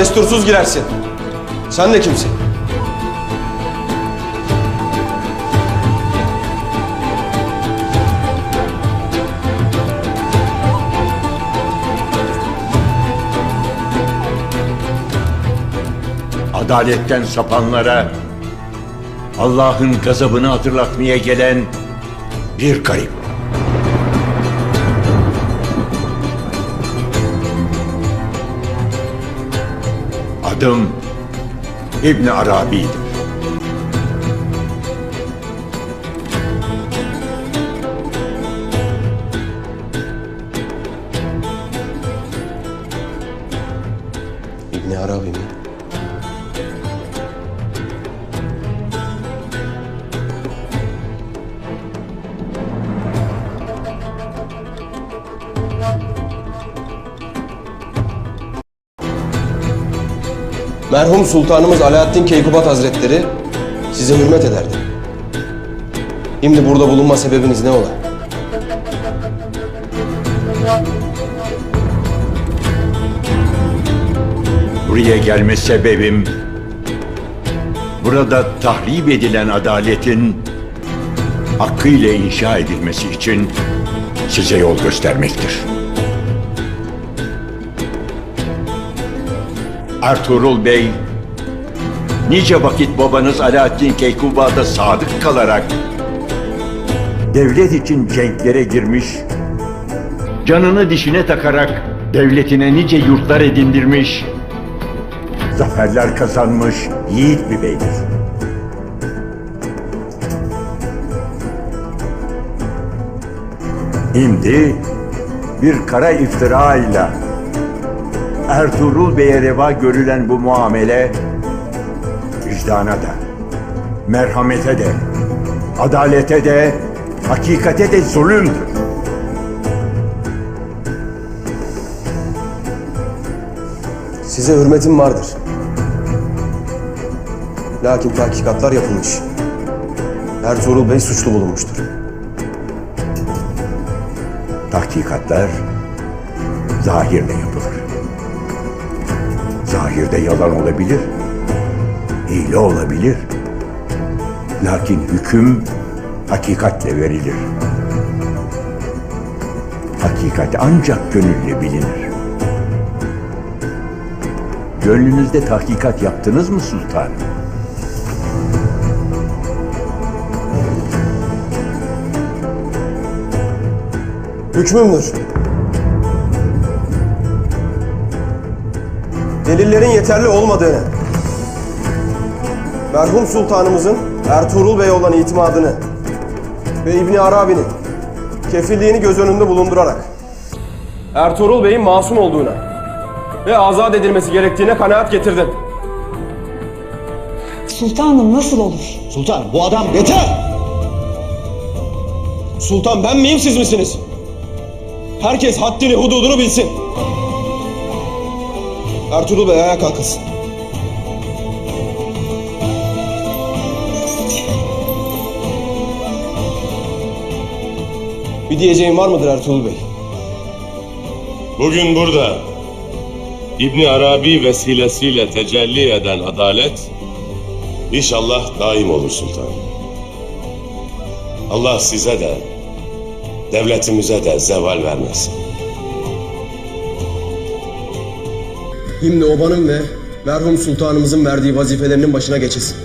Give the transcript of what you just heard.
destursuz girersin. Sen de kimsin? Adaletten sapanlara Allah'ın gazabını hatırlatmaya gelen bir garip. Adım İbn Arabi'dir. İbn Arabi mi? Merhum Sultanımız Alaaddin Keykubat Hazretleri size hürmet ederdi. Şimdi burada bulunma sebebiniz ne ola? Buraya gelme sebebim, burada tahrip edilen adaletin hakkıyla inşa edilmesi için size yol göstermektir. Ertuğrul Bey, nice vakit babanız Alaaddin Keykubat'a sadık kalarak devlet için cenklere girmiş, canını dişine takarak devletine nice yurtlar edindirmiş, zaferler kazanmış yiğit bir beydir. Şimdi bir kara iftirayla Ertuğrul Bey'e reva görülen bu muamele vicdana da, merhamete de, adalete de, hakikate de zulümdür. Size hürmetim vardır. Lakin tahkikatlar yapılmış. Ertuğrul Bey suçlu bulunmuştur. Tahkikatlar zahirle yapılır. Zahirde yalan olabilir, hile olabilir. Lakin hüküm hakikatle verilir. Hakikat ancak gönülle bilinir. Gönlünüzde tahkikat yaptınız mı sultanım? Hükmümdür. Delillerin yeterli olmadığını, merhum sultanımızın Ertuğrul Bey'e olan itimadını ve İbn Arabi'nin kefilliğini göz önünde bulundurarak Ertuğrul Bey'in masum olduğuna ve azat edilmesi gerektiğine kanaat getirdim. Sultanım nasıl olur? Sultanım bu adam yeter! Sultan ben miyim siz misiniz? Herkes haddini hududunu bilsin. Ertuğrul Bey ayağa kalkılsın. Bir diyeceğin var mıdır Ertuğrul Bey? Bugün burada İbn Arabi vesilesiyle tecelli eden adalet inşallah daim olur sultanım. Allah size de devletimize de zeval vermesin. Şimdi obanın ve merhum sultanımızın verdiği vazifelerinin başına geçesin.